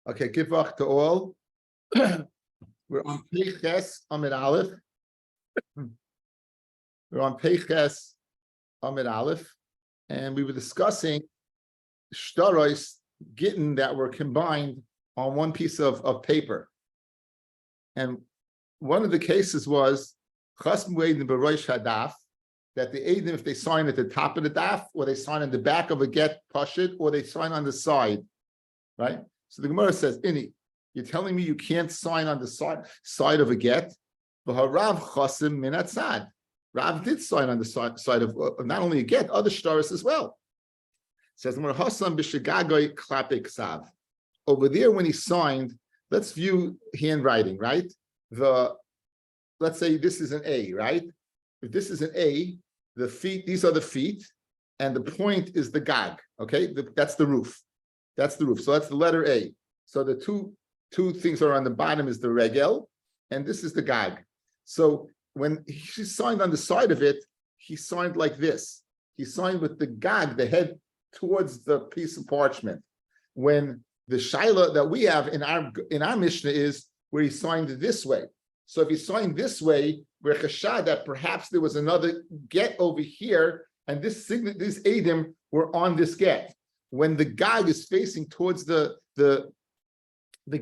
Okay, give up to all. We're on Peiches Amid Aleph. We're on Peiches Amid Aleph, and we were discussing shtaros Gitin that were combined on one piece of paper. And one of the cases was Chasm Weidin B'Roish Hadaf, that the Eidim, if they sign at the top of the daf, or they sign on the back of a get pashit, or they sign on the side, right? So the Gemara says, Ini, you're telling me you can't sign on the side of a get? Rav Chasim Minatzad. Rav did sign on the side of not only a get, other shtaros as well. It says Hasam b'shegagoi klape ksav. Over there, when he signed, let's view handwriting, right? Let's say this is an A, right? If this is an A, the feet, these are the feet, and the point is the gag. Okay, that's the roof. That's the roof. So that's the letter A. So the two things are on the bottom is the regel, and this is the gag. So when he signed on the side of it, he signed like this. He signed with the gag, the head towards the piece of parchment. When the shaila that we have in our Mishnah is where he signed this way. So if he signed this way, we're chashad that perhaps there was another get over here, and these Eidim were on this get. When the gag is facing towards the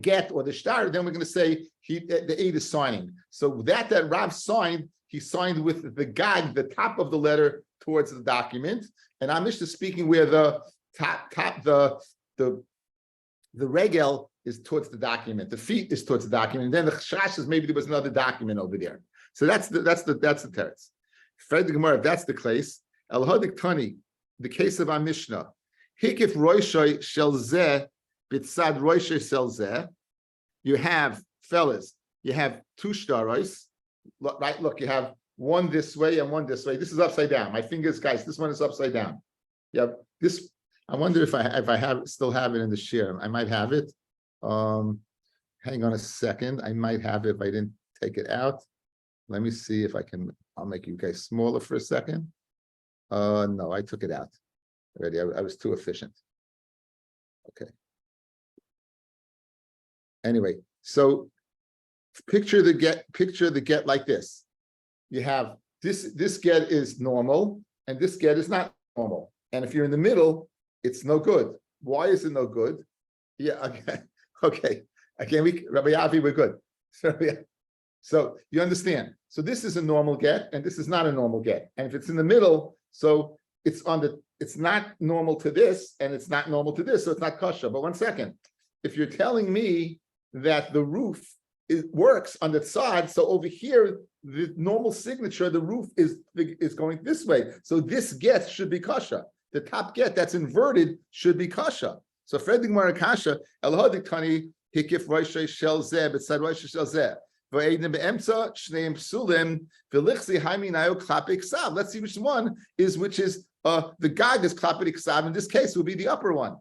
get or the shtar, then we're going to say the Eid is signing. So that Rav signed, he signed with the gag, the top of the letter towards the document. And our Mishnah speaking where the the regel is towards the document, the feet is towards the document, and then the chash is maybe there was another document over there. So that's the teretz. Fred the Gemara, if that's the case, El Hadik Tani, the case of our Mishnah, Hikif Roishoy Shel Zeh Bitzad Roishoy Shel Zeh. You have, fellas, you have two shtaros, right? Look, you have one this way and one this way. This is upside down. My fingers, guys, this one is upside down. You have this. I wonder if I still have it in the share. I might have it. Hang on a second. I might have it if I didn't take it out. Let me see if I can. I'll make you guys smaller for a second. No, I took it out already. I was too efficient. Okay. Anyway, so picture the get like this. You have this get is normal, and this get is not normal. And if you're in the middle, it's no good. Why is it no good? Yeah, okay. Again, Rabbi Avi, we're good. So you understand. So this is a normal get, and this is not a normal get. And if it's in the middle, so it's not normal to this, and it's not normal to this, so it's not kosher. But one second, if you're telling me that the roof works on the side, so over here, the normal signature, the roof is going this way. So this get should be kosher. The top get that's inverted should be kasha. So Freddik Mara kasha, Elhadik Tani, Hikif Roishay Shel Zeh, B'tzad Roishay Shel Zeh. V'Eidim Be'emtza, Shneim Psulim, V'lichzi Haimi Nayo Klapik Sav. Let's see which is the gag is Klapik Sav. In this case, will be the upper one.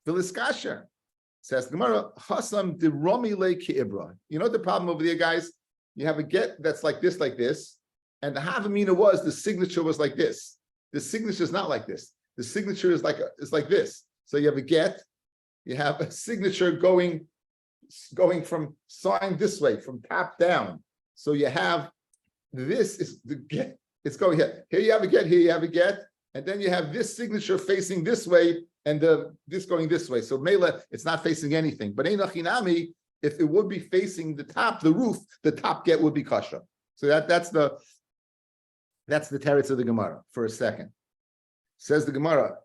V'liskasha. Says the Gemara, Hasam de Romi Le Ki'ibra. You know the problem over there, guys? You have a get that's like this, and the Havamina was the signature was like this. The signature is not like this. The signature is like this. So you have a get, you have a signature going from sign this way, from top down. So you have this is the get. It's going here. Here you have a get. Here you have a get, and then you have this signature facing this way, and this going this way. So Mela, it's not facing anything. But Einachinami, if it would be facing the top, the roof, the top get would be kasha. So that's the teretz of the Gemara for a second. Says the Gemara,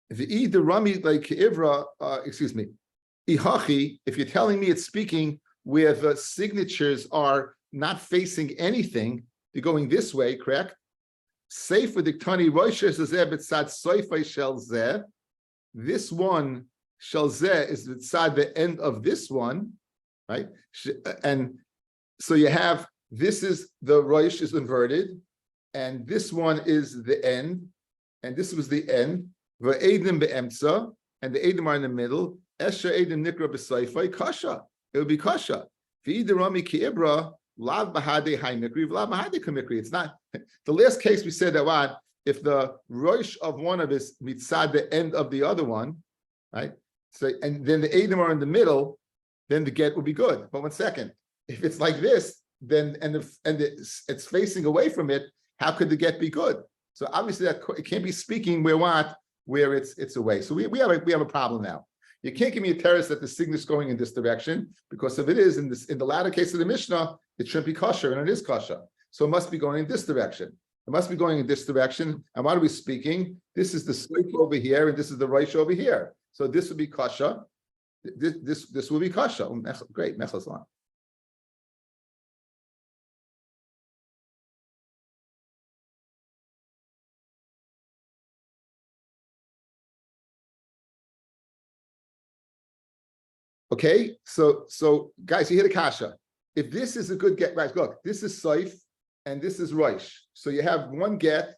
if you're telling me it's speaking where the signatures are not facing anything, they're going this way, correct? Sefer diktani roishes zeh b'tzad soifay shel zeh. This one shel zeh is b'tzad the end of this one, right? And so you have this is the roish is inverted. And this one is the end, and this was the end. V'Eidim be'emtza, and the Eidim are in the middle. Esher Eidim nikra b'soifay kasha. It would be kasha. V'iderami ki'ibra lav b'hadei hay mikri v'lav b'hadei kamikri. It's not the last case we said that if the roish of one of us mitzad the end of the other one, right? So, and then the Eidim are in the middle, then the get will be good. But 1 second, if it's like this, then it's facing away from it, how could the get be good? So obviously that it can't be speaking where it's away. So we have a problem now. You can't give me a terrace that the signature is going in this direction, because if it is in the latter case of the Mishnah, it shouldn't be kosher, and it is kosher. So it must be going in this direction. It must be going in this direction. And what are we speaking? This is the Soif over here, and this is the Rosh over here. So this would be kosher. This will be kosher. Great, Mechaslan. Okay, so guys, you hit a kasha. If this is a good get, right? Look, this is Soif and this is Rosh. So you have one get.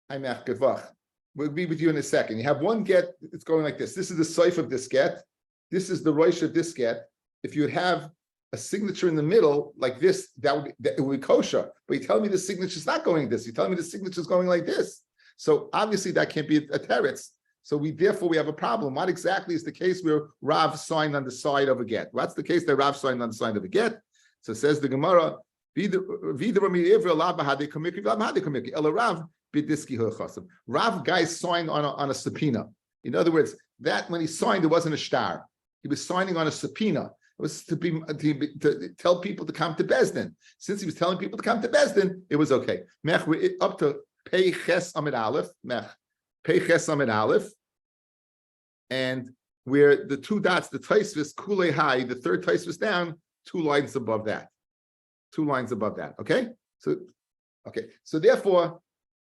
We'll be with you in a second. You have one get. It's going like this. This is the Soif of this get. This is the Rosh of this get. If you would have a signature in the middle like this, it would be kosher. But you tell me the signature is not going this. You tell me the signature is going like this. So obviously that can't be a teretz. So therefore we have a problem. What exactly is the case where Rav signed on the side of a get? What's the case that Rav signed on the side of a get? So says the Gemara, Rav guys signed on a subpoena. In other words, that when he signed, it wasn't a shtar. He was signing on a subpoena. It was to tell people to come to Bezdin. Since he was telling people to come to Bezdin, it was okay. Mech, we're up to Pei Ches Amid Aleph. Mech, Pei Ches Amid Aleph. And where the two dots, the Taisvis, Kulei Hai, the third Taisvis down, 2 lines above that. 2 lines above that. Okay? So therefore,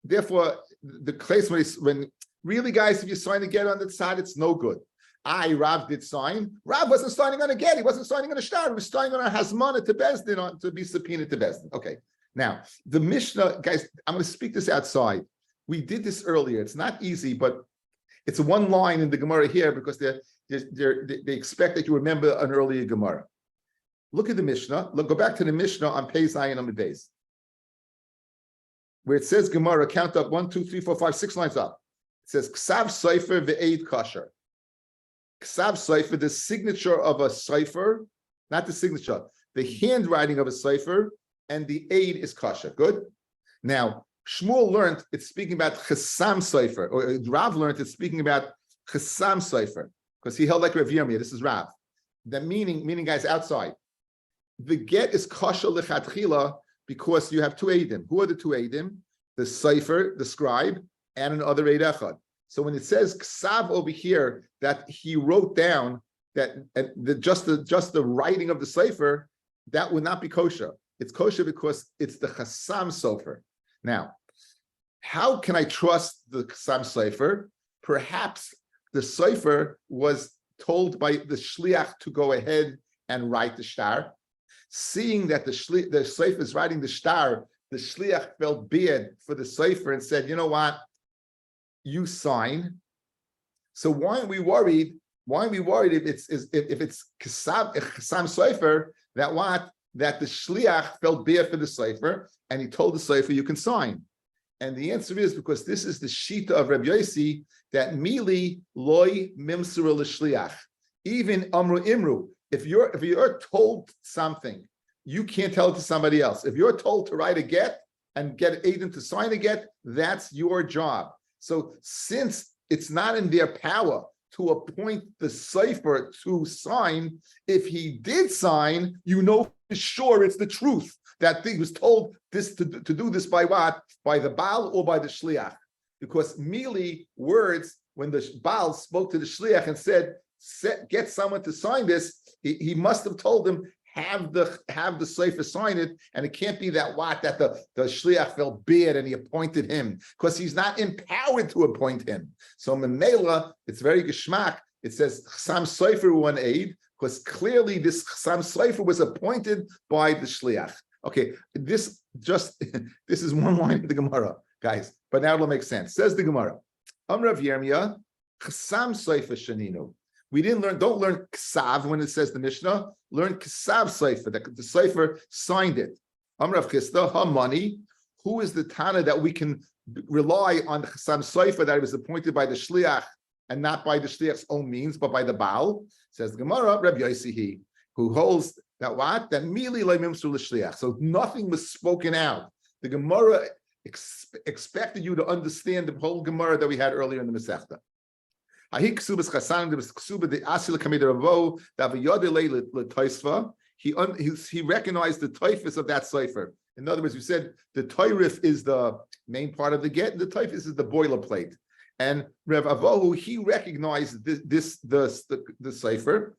the place when really, guys, if you sign a get on that side, it's no good. Rav did sign. Rav wasn't signing on a get. He wasn't signing on a shtar. He was signing on a hasmana to Bezdin, to be subpoenaed to Bezdin. Okay. Now, the Mishnah, guys, I'm going to speak this outside. We did this earlier. It's not easy, but it's one line in the Gemara here because they expect that you remember an earlier Gemara. Look at the Mishnah. Go back to the Mishnah on Pei Zayin Amud Beis, where it says Gemara, count up 1, 2, 3, 4, 5, 6 lines up. It says Ksav Sofer ve'eid kosher. Ksav Sofer, the signature of a Sofer, not the signature, the handwriting of a Sofer, and the aid is kosher. Good? Now, Shmuel learned it's speaking about Chesam Sofer, or Rav learned it's speaking about Chesam Sofer, because he held like Rav Yomi. This is Rav. That meaning, guys, outside. The get is kosher lechatchila because you have 2 eidim. Who are the 2 eidim? The Sofer, the scribe, and an other eid echad. So when it says ksav over here that he wrote down that just the writing of the Sofer, that would not be kosher. It's kosher because it's the Chasam Sofer. Now, how can I trust the Chasam Sofer? Perhaps the Sofer was told by the shliach to go ahead and write the shtar. Seeing that the Sofer is writing the shtar, the shliach felt bad for the Sofer and said, you know what? You sign. So why aren't we worried? Why aren't we worried if it's Chasam Sofer that the shliach felt bad for the Sofer and he told the Sofer you can sign? And the answer is because this is the shita of Rabbi Yossi that mili loy mimsura l'shliach. Even amru imru. If you're told something, you can't tell it to somebody else. If you're told to write a get and get Aiden to sign a get, that's your job. So since it's not in their power to appoint the Sofer to sign, if he did sign, you know for sure it's the truth that he was told this to do this by what? By the Baal or by the Shliach. Because merely words, when the Baal spoke to the Shliach and said, get someone to sign this, he must have told him, have the Sofer sign it, and it can't be that the shliach felt bad and he appointed him because he's not empowered to appoint him. So Memela, it's very geschmack. It says Chasam Sofer one aid because clearly this Chasam Sofer was appointed by the shliach. Okay, this is one line of the Gemara, guys, but now it'll make sense. Says the Gemara, Rav Yirmiyah, Chasam Sofer shaninu. We don't learn ksav when it says the Mishnah. Learn ksav Sofer. The Sofer signed it. Amrav Chisda, Hamani. Who is the Tana that we can rely on the Chasam Sofer that was appointed by the Shliach and not by the shliach's own means, but by the Baal. Says the Gemara, Rabbi Yossi, who holds that what? That mili le'mimsu l'shliach. So nothing was spoken out. The Gemara expected you to understand the whole Gemara that we had earlier in the Masechta. He recognized the typhus of that cipher. In other words, we said the toirif is the main part of the get, and the typhus is the boilerplate. And Rev Avohu, he recognized the cipher,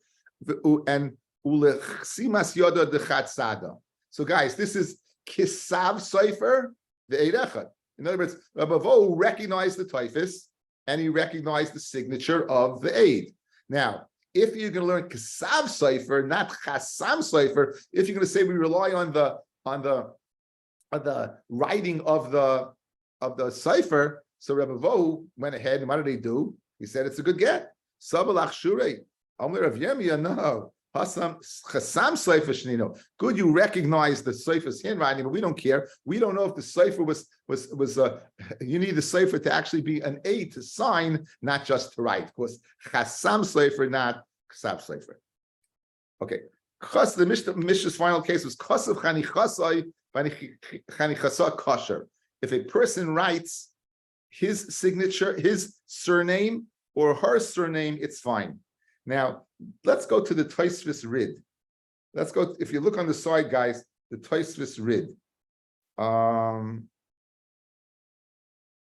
and ulechsimas yoda de chatzada. So, guys, this is kisav cipher the eidechad. In other words, Rev Avohu recognized the typhus, and he recognized the signature of the aid. Now, if you're going to learn kisav cipher, not chasam cipher, if you're going to say we rely on the writing of the cipher, so Rabbi Vo went ahead, and what did he do? He said it's a good get. Sabalach shure, Amir of Yemia, no. Hasam chasam cipher shnino. Good, you recognize the cipher's handwriting, but we don't care. We don't know if the cipher was. You need the cipher to actually be an aid to sign, not just to write. Of course, chasam cipher, not chasam cipher. Okay. The Mishnah's final case was kasav chanichasai chanichasa kosher. If a person writes his signature, his surname, or her surname, it's fine. Now, let's go to the Tosfos Rid. Let's go, if you look on the side, guys, the Tosfos Rid.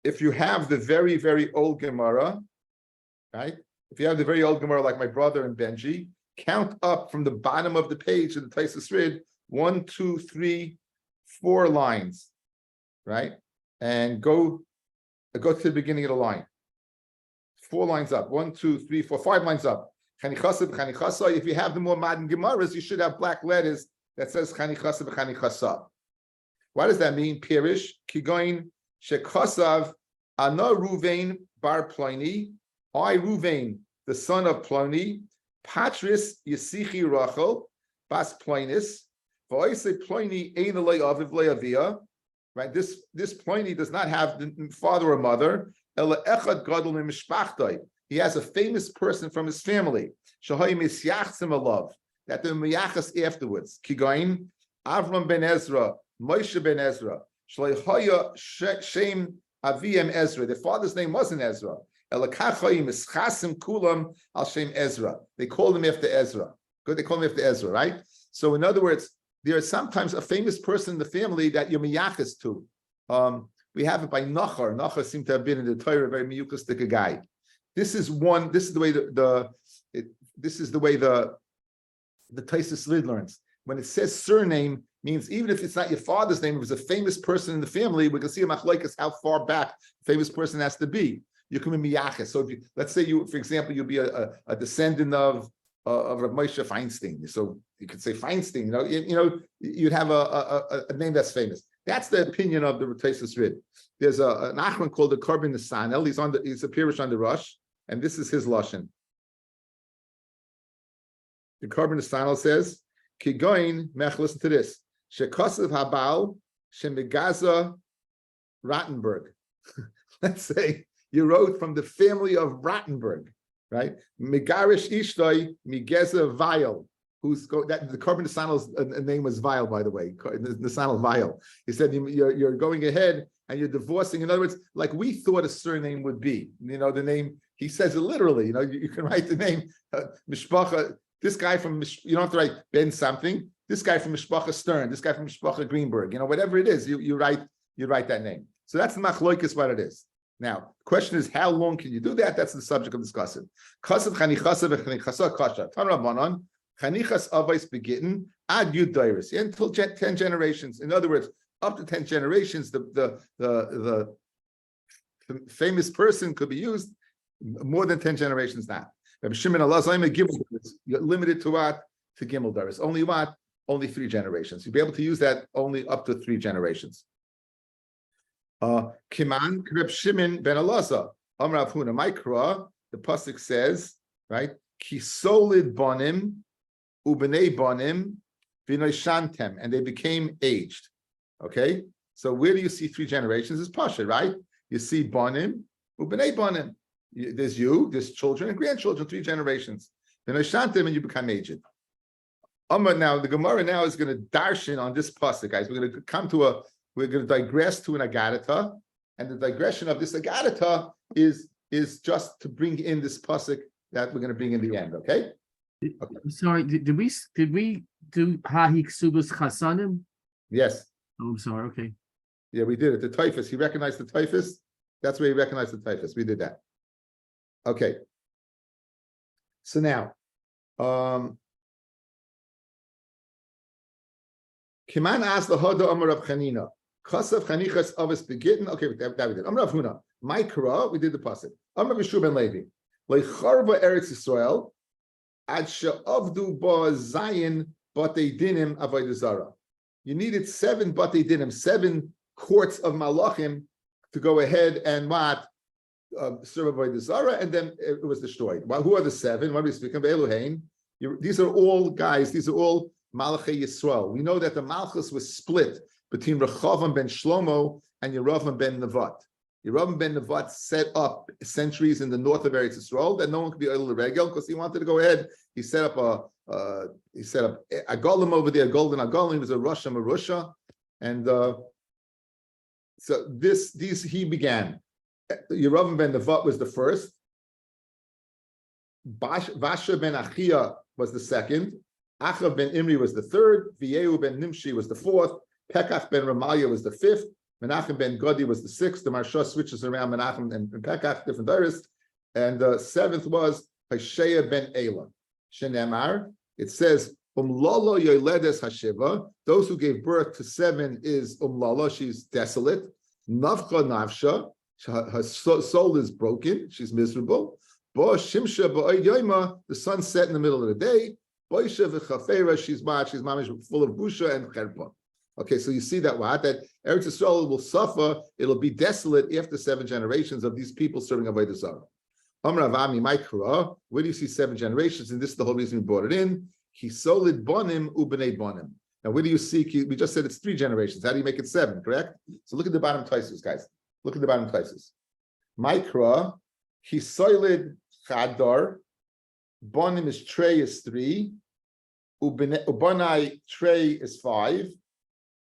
If you have the very, very old Gemara, right? If you have the very old Gemara, like my brother and Benji, count up from the bottom of the page of the Tosfos Rid, 1, 2, 3, 4 lines, right? And go to the beginning of the line. 4 lines up. 1, 2, 3, 4, 5 lines up. Chanichasa b'chanichasa. If you have the more modern Gemaras, you should have black letters that says chanichasa b'chanichasa. What does that mean? Pirish kigoin shekasav ana Ruvain bar Ploni. I Ruvain, the son of Ploni, Patris Yisichi Rachel bas Plonis. V'oisei Ploni ein alei aviv le'avia. Right, this Ploni does not have the father or mother. Ela echad gadol mimishpachtoi. He has a famous person from his family. Shahai misyachsim alav, that they're miyachas afterwards. Kigain Avram ben Ezra, Moshe ben Ezra, Shleihaya Shem Aviem Ezra. Their father's name wasn't Ezra. Ela kachai mischasim kulam al Shem Ezra. They called him after Ezra. Good, they called him after Ezra, right? So in other words, there is sometimes a famous person in the family that you're miyachas to. We have it by Nachar. Nachar seemed to have been in the Torah, a very miyukastic guy. This is the way the Tosfos Rid learns. When it says surname, means even if it's not your father's name, if it's a famous person in the family, we can see a machlokes how far back the famous person has to be. You can be miyachas. So if you, let's say you, for example, you'll be a descendant of Rav Moshe Feinstein. So you could say Feinstein. You'd have a name that's famous. That's the opinion of the Tosfos Rid. There's an Achron called the Korban Nesanel. He's a Pirush on the Rush, and this is his lashon. The Korban Nesanel says, "Kigoin mech." Listen to this. Shekasav habal shemigaza Rottenberg. Let's say you wrote from the family of Rottenberg, right? Megarish Ishtoi Migeza Vile. That the Korban Nesanel's name was Vile, by the way. Nesanel Vile. He said you're going ahead and you're divorcing. In other words, like we thought a surname would be. The name. He says it literally. You can write the name Mishpacha. This guy from you don't have to write Ben something. This guy from Mishpacha Stern. This guy from Mishpacha Greenberg. Whatever it is, you write that name. So that's the machlokes what it is. Now, the question is, how long can you do that? That's the subject of discussion. Kasav chanichasa v'chanichasa kasha. Tan Rabbanan. Chanichas avais begitin ad yud dairis until 10 generations. In other words, up to 10 generations, the famous person could be used. More than 10 generations not. Rabbi Shimon Elazar Gimel dairis. You're limited to what? To Gimel dairis. Only what? Only 3 generations. You'll be able to use that only up to 3 generations. Kiman Reb Shimon ben Elazar Amar Avhuna Mikra. The pasuk says, right? Kisolid bonim. Ubenei bonim v'noishantem, and they became aged. Okay, so where do you see 3 generations? It's pasha, right? You see bonim, ubenei bonim. There's you, there's children and grandchildren, 3 generations. Then Ashantim, and you become aged. Now the Gemara now is going to darshan on this pasuk, guys. We're going to digress to an agadata, and the digression of this agadata is just to bring in this pasuk that we're going to bring in the end. Okay. Sorry, did we do Hahi Ksubas Chasanim? Yes. Oh, I'm sorry. Okay. Yeah, we did it. The typhus. He recognized the typhus. That's where he recognized the typhus. We did that. Okay. So now, Kiman asked the Hoda Amar of Chanina. Chasav Chanichas Avis Begitin. Okay, that we did. Amar of Huna. My Kara, we did the pasuk. Amar B'Shu ben Levi. Lecharva Eretz Yisrael. Ad she'avdu ba zayin batei dinim avodah zara. You needed 7 batei dinim, 7 courts of malachim to go ahead and serve avodah zara, and then it was destroyed. Well, who are the 7? What are we speaking of? Elohein. These are all guys. These are all Malachei Yisrael. We know that the Malchus was split between Rechavam ben Shlomo and Yeravam ben Nevat. Yeravam ben Nevat set up centuries in the north of Eretz Yisrael that no one could be Oil Regel because he wanted to go ahead. He set up a golem over there, golden golem. He was a Russia Marusha, and so these he began. Yeravam ben Nevat was the first. Vasha ben Achia was the second. Achav ben Imri was the third. Viehu ben Nimshi was the fourth. Pekach ben Ramaliah was the fifth. Menachem ben Godi was the sixth. The Marsha switches around Menachem and Pekach, different diarists. And the 7th was Hashea ben Elah. Shenemar, it says, Umlala yoledes hashiva. Those who gave birth to 7 is Umlala, she's desolate. Navcha navsha, her soul is broken, she's miserable. Bo shimsha ba'oid yoima, the sun set in the middle of the day. Boisha v'chafera, she's mamish full of busha and cherpa. Okay, so you see that Eretz Yisrael will suffer, it'll be desolate after 7 generations of these people serving avodah zarah. Amar Avami Maikra, where do you see 7 generations? And this is the whole reason we brought it in. He solid bonim ubnei bonim. Now, where do you see? We just said it's 3 generations. How do you make it 7? Correct. So look at the bottom twices, guys. Look at the bottom twices. Maikra, he solid chadar. Bonim is trey is 3. Ubonai trey is 5.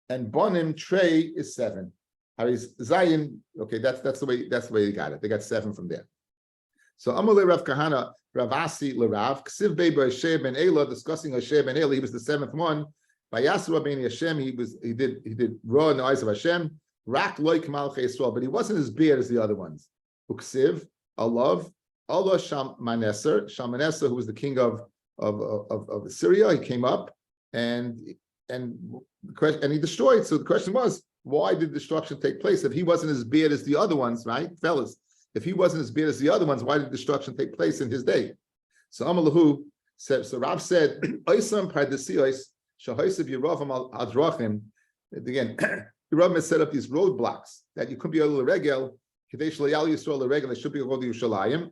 And bonim trey is 7. Zayin, okay, that's the way they got it. They got 7 from there. So Amalei Rav Kahana, Ravasi Lerav, Ksiv Bei Hashem ben Elah, discussing Hashem ben Elah, he was the 7th one. By Yasser Rabbeinu Hashem, he did raw in the eyes of Hashem. Rak loy Malchei Yisrael, but he wasn't as bad as the other ones. Uksiv, Allah Shalmaneser, who was the king of Syria, he came up and he destroyed. So the question was, why did destruction take place? If he wasn't as bad as the other ones, right, fellas? If he wasn't as bad as the other ones, why did destruction take place in his day? So Amalahu said, so Rav said, Oisam Pardesios, Shahoisiv Yeravam al Drachim. Again, the Rav has set up these roadblocks that you couldn't be able to regel, Kadesh Layal Yisrael the regel, they should be able to Yerushalayim.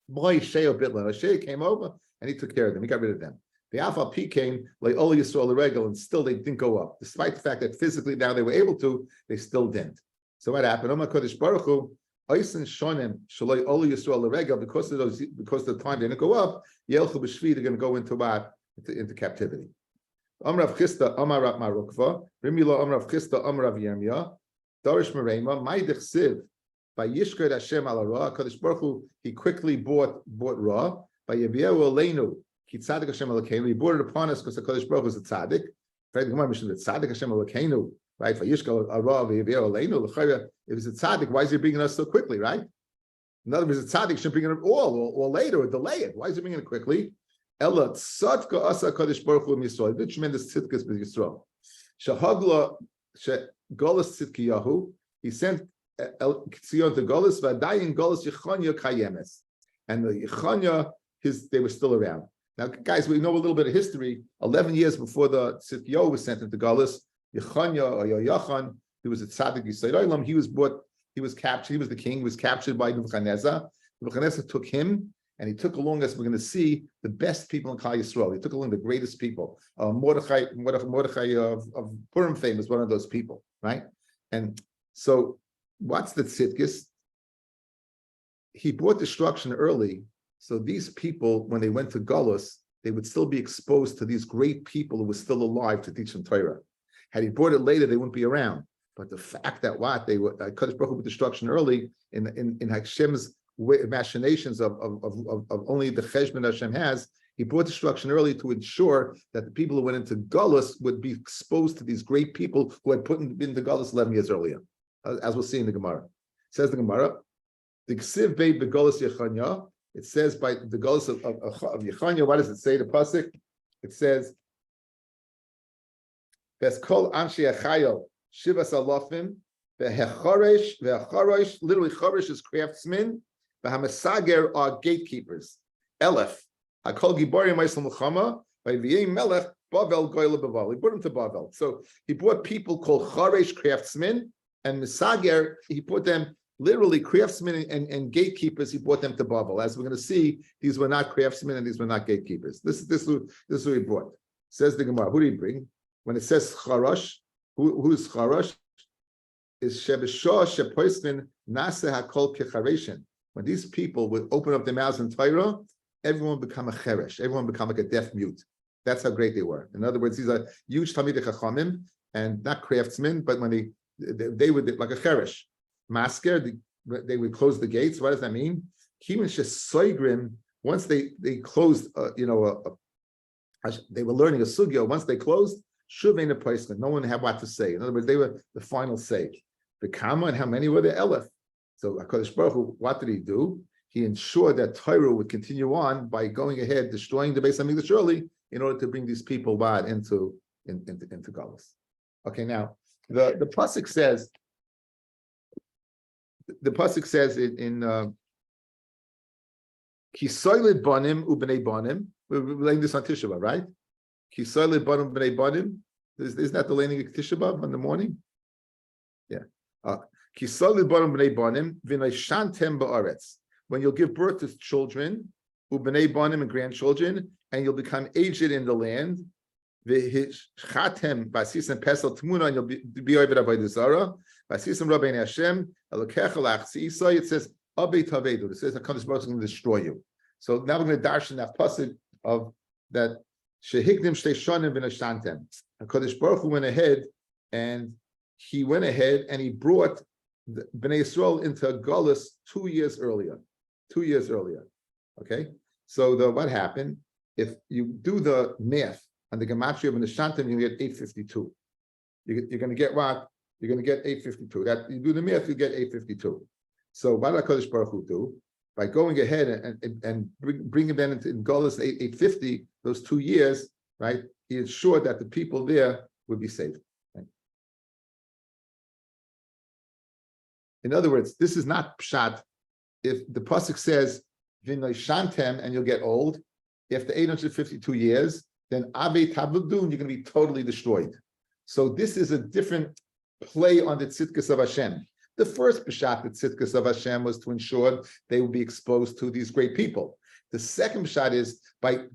Boy, Sheo Bitlan. Sheo came over and he took care of them, he got rid of them. The Alpha P came, like Ola Yisrael the regel, and still they didn't go up. Despite the fact that physically now they were able to, they still didn't. So what happened? Omar Kodesh Baruch Hu, Oisen Shonim, Shaloi Ola Yisrael the regel, because of the time they didn't go up, Yelchu B'Shvi, they're going to go into what? Into captivity. Amrav Chista, Amarav Marukva, Rimila Amrav Chista, Amarav Yirmiyah, Darish Merema, Maidich Siv, by Yishkred Hashem al Ra, Kodesh Baruch Hu, he quickly bought Ra, by Yavielu Aleinu, Ki Tzadik Hashem Elokeinu, he brought it upon us because the Kodesh Baruch Hu is a tzaddik. Right, the Gemara mentioned that Tzadik Hashem Elokeinu, right? For Yishkal Ara Yavielu Aleinu, L'chayra, if it's a tzaddik, why is he bringing us so quickly, right? In other words, a tzaddik should bring it all, or later, or delay it. Why is he bringing it quickly? Ella tzadka asa Kodesh Baruch Hu Yisrael. Did tremendous tzidkas with Yisrael. Shahagla shegolas tzidkiyahu. He sent El Tzion to Golas, Vadayin Golas Yechanya Kayemes, and the Yechanya, they were still around. Now, guys, we know a little bit of history. 11 years before the Tzidkiyahu was sent into Golas, Yechanya or Yoyachan, who was a tzaddik Yisrael Olam, he was captured. He was the king. He was captured by Nebuchadnezzar. Nebuchadnezzar took him, and he took along, as we're going to see, the best people in Klal Yisrael. He took along the greatest people. Mordechai of Purim fame was one of those people, right? And so, what's the tzidkis? he brought destruction early, so these people, when they went to Gullus, they would still be exposed to these great people who were still alive to teach them Torah. Had he brought it later, they wouldn't be around. But the fact that they were Kadosh Baruch Hu with destruction early in Hashem's machinations of only the cheshbon Hashem has, he brought destruction early to ensure that the people who went into Gullus would be exposed to these great people who had put into Gullus 11 years earlier, as we'll see in the Gemara. It says the Gemara, the Ksiv Beit Begolus Yechanya. It says by the Gullus of Yechanya. What does it say? The pasuk. It says, "Ves kol anshe achayil shivas alofim vehechoresh." Literally, choresh is craftsmen. V'hamasager are gatekeepers. Elef hakol giborim ma'isel mulchama by v'yei melech Bavel goyle beval. He brought him to Bavel. So he brought people called choresh craftsmen and misager. He put them. Literally, craftsmen and gatekeepers, he brought them to Bavel. As we're going to see, these were not craftsmen and these were not gatekeepers. This is who he brought. Says the Gemara. Who did he bring? When it says Charash, who's Charash? Is Shebeshah Shepoismin Nase HaKol Kechareshin. When these people would open up their mouths in Torah, everyone would become a cheresh. Everyone would become like a deaf mute. That's how great they were. In other words, these are huge Talmidei Chachamim and not craftsmen, but when they would like a cheresh. Masker, they would close the gates. What does that mean? Once they closed, they were learning a sugya. Once they closed, shuvein a placement. No one had what to say. In other words, they were the final say. The Kama and how many were there? Elef. So HaKadosh Baruch Hu, what did he do? He ensured that Torah would continue on by going ahead, destroying the Beis Hamikdash early in order to bring these people back into Galus. Okay, now the pasuk says. The pasuk says in Kisoylid Banim Ubnei Banim. We're laying this on Tisha B'Av, right? Kisoylid Banim Ubnei Banim. Isn't that the laying of Tisha B'Av in the morning? Yeah. Kisoylid Banim Ubnei Banim V'nai Shantem Ba'aretz. When you'll give birth to children, Ubnei Banim and grandchildren, and you'll become aged in the land. V'hischatem Basis and Pesel Tmuna, and you'll be over Avodah Zarah. It says, Abei Tavedu. It says, HaKadosh Baruch Hu is going to destroy you. So now we're going to darshan that pasuk of that Shehigdim Shtei Shonim V'Nashantem. HaKadosh Baruch Hu went ahead and he brought the Bnei Yisrael into Galus 2 years earlier. 2 years earlier. Okay? So what happened? If you do the math on the Gematria of V'Nashantem, you get 852. You're going to get what? You're going to get 852. That you do the math, you get 852. So what did HaKadosh Baruch Hu do? By going ahead and bringing them into Galus 850, those 2 years, right? He ensured that the people there would be saved. Right? In other words, this is not pshat. If the pasuk says V'nai Shantem and you'll get old, after 852 years, then Abei Tavedu, you're going to be totally destroyed. So this is a different play on the tzidkas of Hashem. The first pshat, the tzidkas of Hashem, was to ensure they would be exposed to these great people. The second pshat is by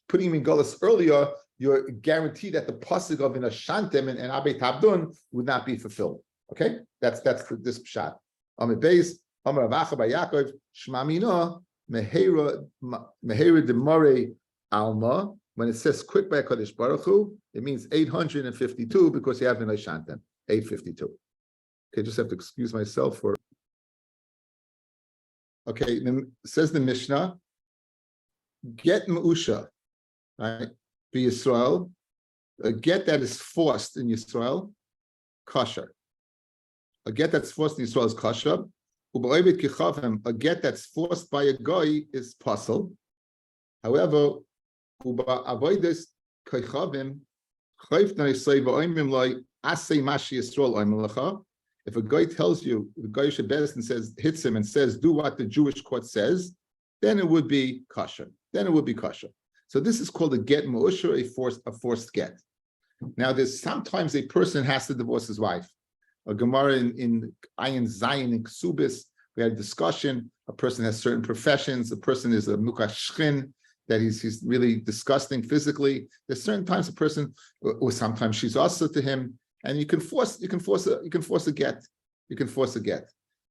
putting him in Galus earlier, you're guaranteed that the pasuk of V'nashantem and Abei Tabdun would not be fulfilled. Okay, that's this pshat. Amid Beis, Amar Avacha by Yaakov, Shmamina Mehera Demare Alma. When it says quick by Kadosh Baruch Hu, it means 852 because you have V'nashantem. 852. Okay, just have to excuse myself for. Okay, then says the Mishnah, get Me'usha, right? Be Yisrael, a get that is forced in Yisrael, kosher. A get that's forced in Yisrael is kosher. U'ba'ovet kichavim, a get that's forced by a guy is pasul. However, u'ba'avodes kichavim, chayv na'isay va'oimim loy. If a guy tells you, the guy and says, hits him and says, do what the Jewish court says, then it would be kosher. So this is called a get me'usher, a forced get. Now, there's sometimes a person has to divorce his wife. A Gemara in Ayin Zayin in Ksubis, we had a discussion. A person has certain professions. A person is a mukashchin, that he's really disgusting physically. There's certain times a person, or sometimes she's also to him. And you can force a get.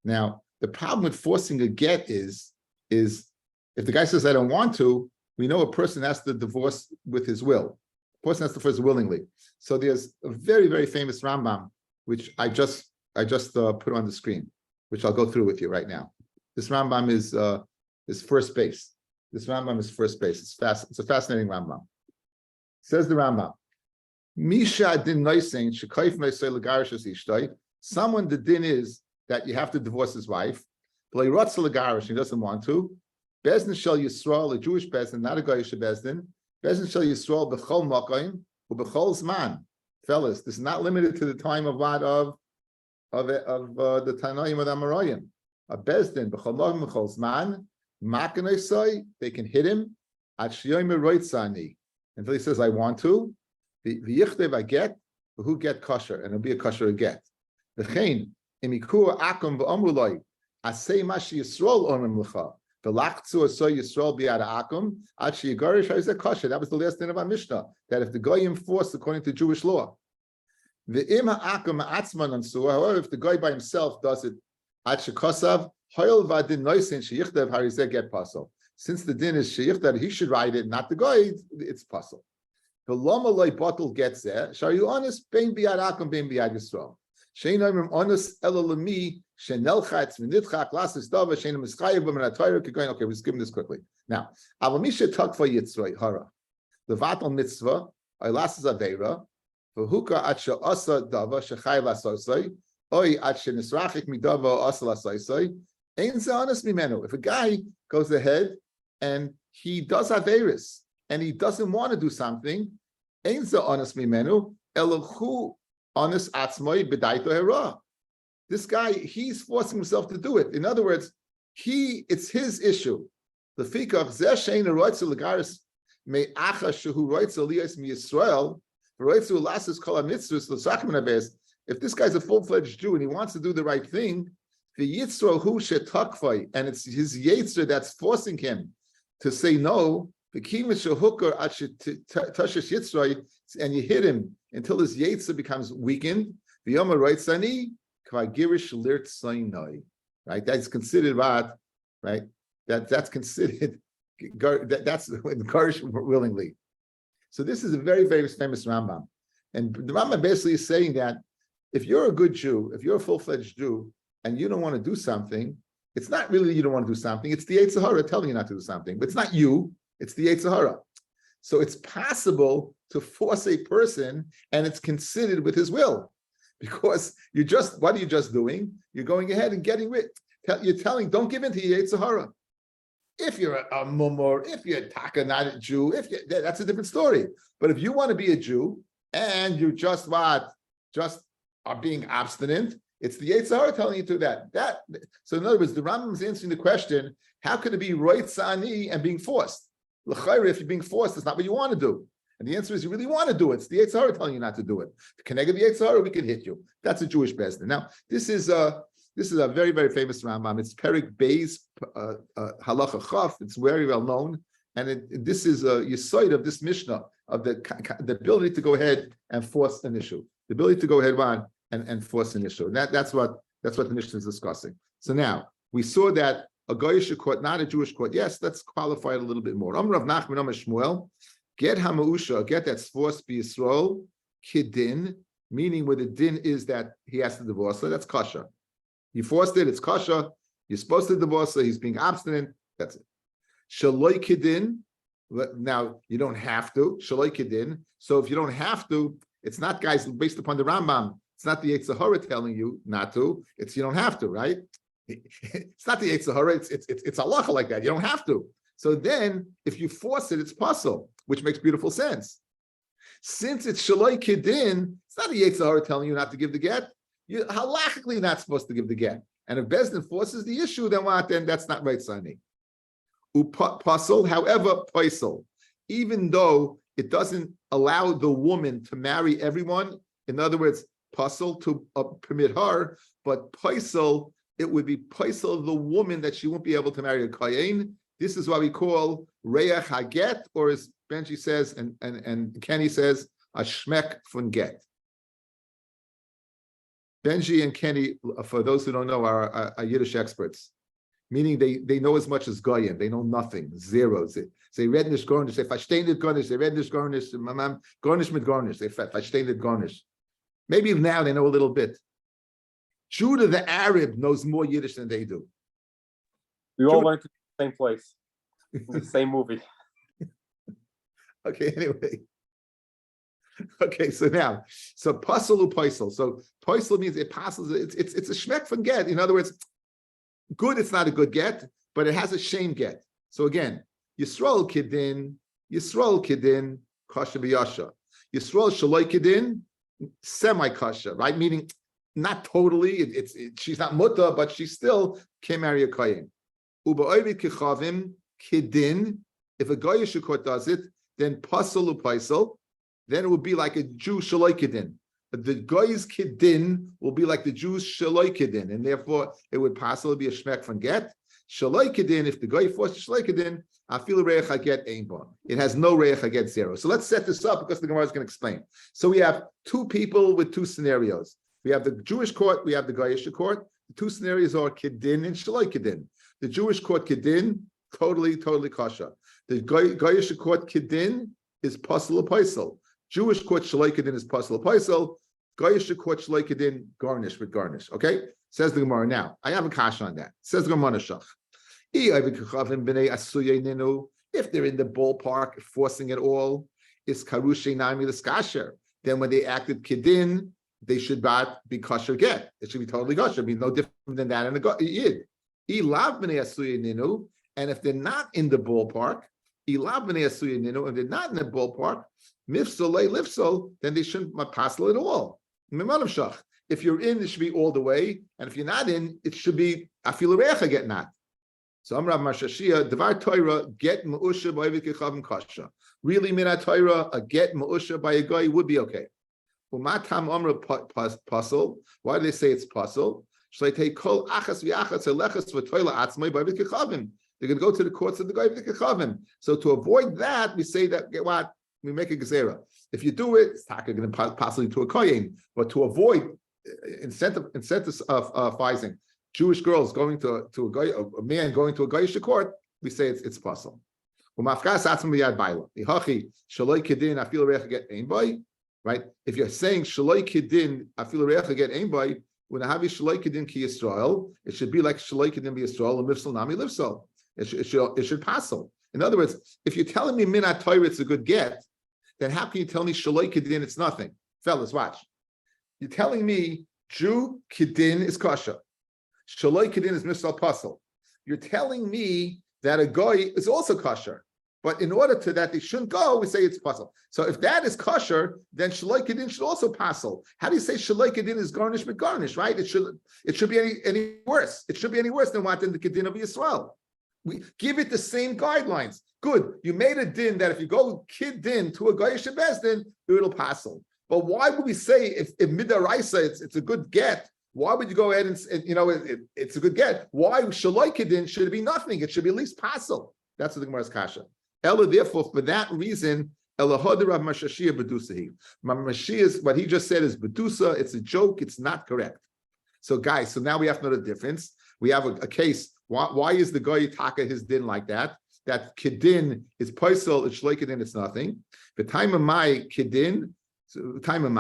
Now, The problem with forcing a get is if the guy says, I don't want to, we know a person has to divorce with his will. A person has to divorce willingly. So there's a very, very famous Rambam, which I just put on the screen, which I'll go through with you right now. This Rambam is first base. This Rambam is first base. It's a fascinating Rambam. Says the Rambam, Misha din noisein shekayf meisei legarishas ishtay. Someone, the din is that you have to divorce his wife. But he doesn't want to. Bezdin shel Yisrael, a Jewish bezdin, not a Goyish bezdin. Bezdin shel Yisrael b'chol makayim u'b'chol zman. Fellas, this is not limited to the time of what of the Tanaim of the Amoraim. A bezdin b'chol makayim b'chol zman. Makanei, they can hit him at shiyomer roitzani until he says, I want to. The yichdev I get, who get kosher, and it'll be a kosher get. The chain imikua akum v'omruloi asay mashi Yisrael onim l'cha v'lachzu asoy Yisrael bi'ad akum ad sheyigarish hazeh kosher. That was the last thing of our Mishnah, that if the guy enforced according to Jewish law, the im ha'akum ha'atzman ansua. However, if the guy by himself does it ad shekosav hoyel v'adin noisin sheyichdev harizeh get pasol. Since the din is sheyichdev, he should write it, not the guy. It's pasol. The lama loy bottle gets there. Shall you honest? Bein bi'ad akum, bein bi'ad Yisrael. Shein oimrim honest elalami shenelchatz v'nitchak lasis dava shein mischayev b'menatayra kegoin. Okay, we're skipping this quickly. Now, avamisha takfa yitzroi hara. The vatal mitzvah aylasis aveira v'huka at she'asa dava shechay lasosai oy at she'nisrachik midava asa lasosai ein ze honest mimenu. If a guy goes ahead and he does aveiris and he doesn't want to do something, ein ze honest mimenu elochu honest atzmoi b'daito hera. This guy, he's forcing himself to do it. In other words, it's his issue. The fikach zeh shein roitzu legaris me acha shehu roitzu liyos mi Yisrael roitzu lasis kol hamitzvos l'sakim nabes. If this guy's a full-fledged Jew and he wants to do the right thing, the yitzro hu shetakfai, and it's his yetzer that's forcing him to say no. The kimis shehukar at tashish yitzroi, and you hit him until his yetzer becomes weakened. The yomer roitzani kvagirish lirt sainoi. Right, that's considered what, right? That's considered that's encouraged willingly. So this is a very, very famous Rambam, and the Rambam basically is saying that if you're a good Jew, if you're a full-fledged Jew, and you don't want to do something, it's not really you don't want to do something. It's the Yetzer Hara telling you not to do something, but it's not you. It's the Yetzer Hara. So it's possible to force a person, and it's considered with his will, because what are you just doing? You're going ahead and getting rid. You're telling, don't give in to your Yetzer Hara. If you're a mumor, if you're not a Jew, that's a different story. But if you want to be a Jew and you just are being obstinate, it's the Yetzer Hara telling you to that. So in other words, the Rambam is answering the question: how could it be roitzani and being forced? L'chayre, if you're being forced, it's not what you want to do. And the answer is you really want to do it. It's the Yetzer Hara telling you not to do it. To connect the Yetzer Hara, we can hit you. That's a Jewish bezdin. Now, this is a very, very famous Rambam. It's Perik Beis Halacha Chaf. It's very well known, and this is a yisoid of this Mishnah of the ability to go ahead and force an issue. The ability to go ahead and force an issue. That's what the Mishnah is discussing. So now we saw that a Goyish court, not a Jewish court. Yes, let's qualify it a little bit more. Amr Rav Nachman Amr Shmuel, get hamausha, get that's forced by Yisrael, kidin, meaning where the din is that he has to divorce her. That's kosher. You forced it, it's kosher. You're supposed to divorce her. He's being obstinate. That's it. Shaloi kidin. Now you don't have to. Shaloi kidin. So if you don't have to, it's not, guys, based upon the Rambam. It's not the Yetzer Hara telling you not to. It's you don't have to, right? It's not the Yetzer Hara. It's halacha like that. You don't have to. So then, if you force it, it's puzzle, which makes beautiful sense. Since it's shaloi kidin, it's not a Yetzer Hara telling you not to give the get. You're halachically not supposed to give the get. And if Bezdin forces the issue, then what? Then that's not right, Sani. Puzzle, however, paisel, even though it doesn't allow the woman to marry everyone. In other words, puzzle to permit her, but paisel, it would be paisel of the woman that she won't be able to marry a kohen. This is what we call reach haget, or as Benji says and Kenny says, a shmek fun get. Benji and Kenny, for those who don't know, are Yiddish experts, meaning they know as much as Goyim. They know nothing, zero. They read nicht Gornish, they verstehen nicht Gornish, they read nicht Gornish, Gornish mit Gornish, they verstehen nicht Gornish. Maybe now they know a little bit. Judah the Arab knows more Yiddish than they do. We all went to the same place, the same movie. Okay, anyway. Okay, so now, pasal u'paisel. So paisel means it passes. It's a shmek from get. In other words, good. It's not a good get, but it has a shame get. So again, Yisrael kidin, kasha b'yasha. Yisrael shaloi kidin, semi kasha, right? Meaning not totally. She's not muta, but she still can marry a kohen. U'ba'ovid kichavim kidin. If a goyish court does it, then pasal u'paisel. Then it would be like a Jew shaloi kidin. The guy's kidin will be like the Jews shaloi kidin, and therefore it would possibly be a shmek from get. Shaloi kidin, if the guy forced shaloi kidin, afilu reich haget ein ba. It has no reich haget zero. So let's set this up because the Gemara is going to explain. So we have two people with two scenarios. We have the Jewish court, we have the Goyish court. The two scenarios are kidin and shaloi kidin. The Jewish court kidin, totally kasha. The Goyish court kidin is pasal paisel. Jewish court shaloi kidin is pasal paisel. Goyish court shaloi kidin garnish with garnish. Okay, says the Gemara. Now I have a kash on that. Says the Gemara Shach. If they're in the ballpark forcing it all, is karushe nami l'skasher. Then when they acted kidin, they should not be kosher get. It should be totally kosher. It means no different than that in a yid. And if they're not in the ballpark, and they're not in the ballpark, mifsol, then they shouldn't pasel at all. If you're in, it should be all the way, and if you're not in, it should be afilu recha get not. So I'm Rav Mashashia, Devar Torah get meusha by vikichavim kasha. Really, minat Torah a get meusha by a guy would be okay. Umatam amra pasel. Why do they say it's pasel? Shleitei kol achas v'achas elechas v'toila atzmai by vikichavim. They're going to go to the courts of the guy vikichavim. So to avoid that, we say that what we make a gezerah. If you do it, it's not going to possibly to a kohen. But to avoid incentives of fising Jewish girls going to a guy, a man going to a Goyish court, we say it's possible. Right? If you're saying shaloi kidin afilu recha get ein boy, when I have shaloi kidin ki Yisrael, it should be like shaloi kidin bi Yisrael and mifsal nami lifsal. It should passel. In other words, if you're telling me minat Torah it's a good get, then how can you tell me shaloi kidin it's nothing? Fellas, watch. You're telling me Jew kidin is kosher. Shaloi kidin is mifsal pasel. You're telling me that a goy is also kosher. But in order to that they shouldn't go, we say it's pasel. So if that is kosher, then shaloi kidin should also pasel. How do you say shaloi kidin is garnish with garnish, right? It should be any worse. It should be any worse than what in the kidin of Yisrael. We give it the same guidelines. Good. You made a din that if you go kidin to a goyish bezdin, it'll pasel. But why would we say if midaraisa it's a good get? Why would you go ahead and it's a good get? Why shaloi kidin should it be nothing? It should be at least pasel. That's what the Gemara's kasha. Ella, therefore, for that reason, Ella Hoder Rav Mashashia Bedusahi. Mashiach, what he just said is Bedusa, it's a joke, it's not correct. So, guys, so now we have to know the difference. We have a case. Why is the guy taka his din like that? That kidin is paisel, it's shloi kidin, it's nothing. The time of my kidin, kidin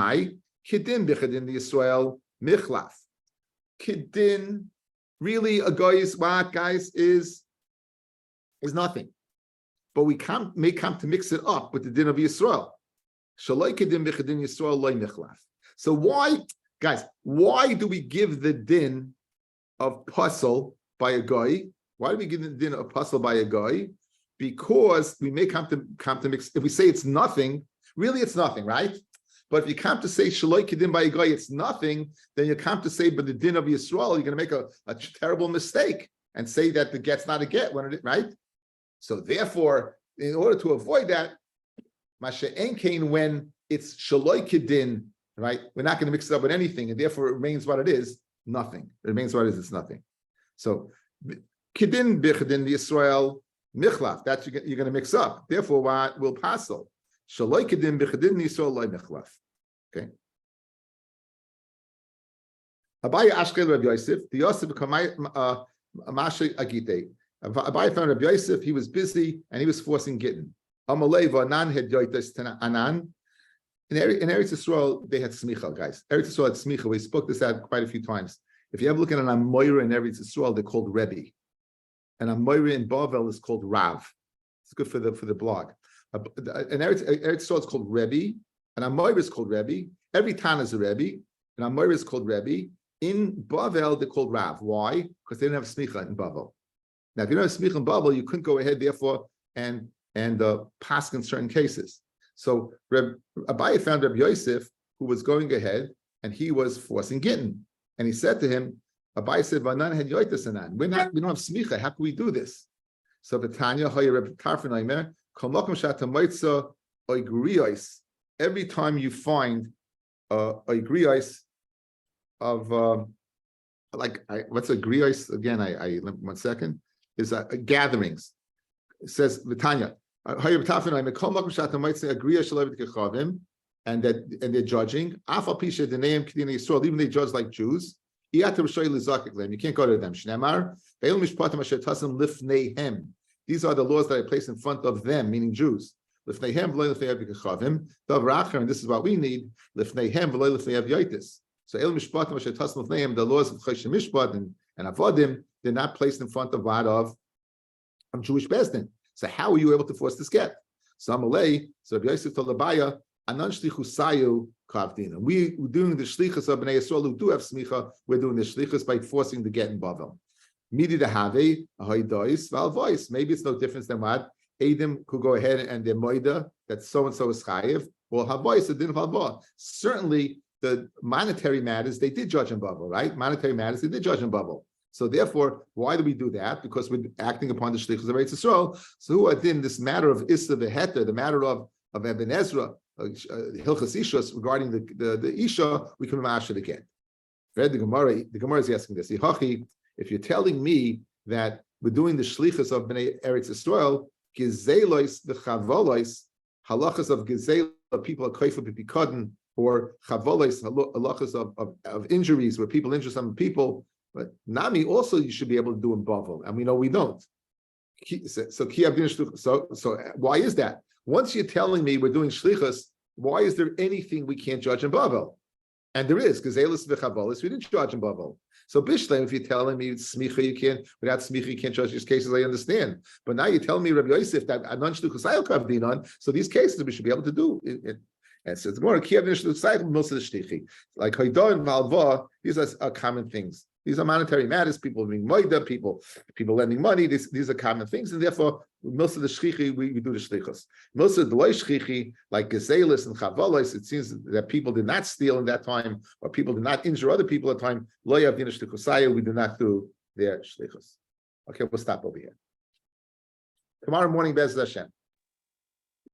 bichadin the Yisrael michlaf. Kidin, really a guy's what, guys, is nothing. But we may come to mix it up with the din of Yisrael. Shaloi kidin bichadin Yisrael loy michlaf. So why, guys, why do we give the din of pasel by a guy? Why do we give the din of pasel by a guy? Because we may come to mix. If we say it's nothing, really it's nothing, right? But if you come to say shaloi kidin by a guy, it's nothing, then you come to say, but the din of Yisrael, you're going to make a terrible mistake and say that the get's not a get, right? So therefore, in order to avoid that, Masha Enkain, when it's shaloi kidin, right? We're not going to mix it up with anything, and therefore it remains what it is, nothing. It remains what it is, it's nothing. So kidin bichadin Yisrael michlaf, that's you're going to mix up. Therefore, what will pasel? Shaloi kidin bichadin Yisrael loy michlaf. Okay. Abaye Ashkel Rabbi Yosef, the Yosef Mashe Agite. Abaye found Rabbi Yosef, he was busy and he was forcing Gitin. Amalei v'anan had yoites anan. In Eretz Yisrael, they had smicha, guys. Eretz Yisrael had smicha. We spoke this out quite a few times. If you ever look at an Amoira in Eretz Yisrael, they're called Rebbe. An Amoira in Bavel is called Rav. It's good for the blog. In Eretz Yisrael, it's called Rebbe. An Amoira is called Rebbe. Every town is a Rebbe. An Amoira is called Rebbe. In Bavel, they're called Rav. Why? Because they didn't have smicha in Bavel. Now, if you don't have smicha in Bavel, you couldn't go ahead, therefore, and pass in certain cases. So Abaye found Rabbi Yosef, who was going ahead, and he was forcing Gitin. And he said to him, Abaye said, "Vanan had yoites anan. We don't have smicha. How can we do this?" So Betanya Hoya Rabbi Tarfon Kol Makom Shata Moitza Oigriyos. Every time you find Oigriyos of what's Oigriyos again? I 1 second is gatherings. It says Betanya. And they're judging. Even they judge like Jews. You can't go to them. These are the laws that I place in front of them, meaning Jews. And this is what we need. So the laws of Choshen Mishpat and Avodim, they're not placed in front of what of Jewish Bezdin. So how are you able to force this get? So Rabbi Yosef told Abaye, Anan shlichu sayu kavdina. We're doing the shlichus of Bnei Yisrael who do have smicha. We're doing the shlichus by forcing the get in Bavel. Midi de have ahoidois valvois. Maybe it's no difference than what Adam could go ahead and their moida that so and so is chayiv or havois it didn't halva. Certainly the monetary matters they did judge in Bavel, right? Monetary matters they did judge in Bavel. So therefore, why do we do that? Because we're acting upon the shlichus of Eretz Yisrael. So who are then this matter of Issa v'Heter, the matter of Eben Ezra, Hilchas Ishas regarding the Isha, we can mash it again. The Gemara is asking this. If you're telling me that we're doing the shlichus of Bnei Eretz Yisrael, gezelos v'chavolos, halachas of gezel people are koifa b'pikadon, or chavolos halachas of injuries where people injure some people. But Nami also you should be able to do in Bavel, and we know we don't. So why is that? Once you're telling me we're doing shlichus, why is there anything we can't judge in Bavel? And there is, because Elis v'chavolis, we didn't judge in Bavel. So Bishleim, if you're telling me smicha, you can't, without smicha, you can't judge these cases, I understand. But now you're telling me, Rabbi Yosef, that anan shlichus ayil kavdinan, so these cases we should be able to do. And so it's more most of the shlichi. Like Hoidah and Malva, these are common things. These are monetary matters, people being moida, people lending money, these are common things, and therefore, most of the shchichi, we do the shlichus. Most of the loy shchichi, like gezelis and chavalos, it seems that people did not steal in that time, or people did not injure other people at the time, loy avdina shlichusaya, we do not do their shlichus. Okay, we'll stop over here. Tomorrow morning, Be'ez Hashem.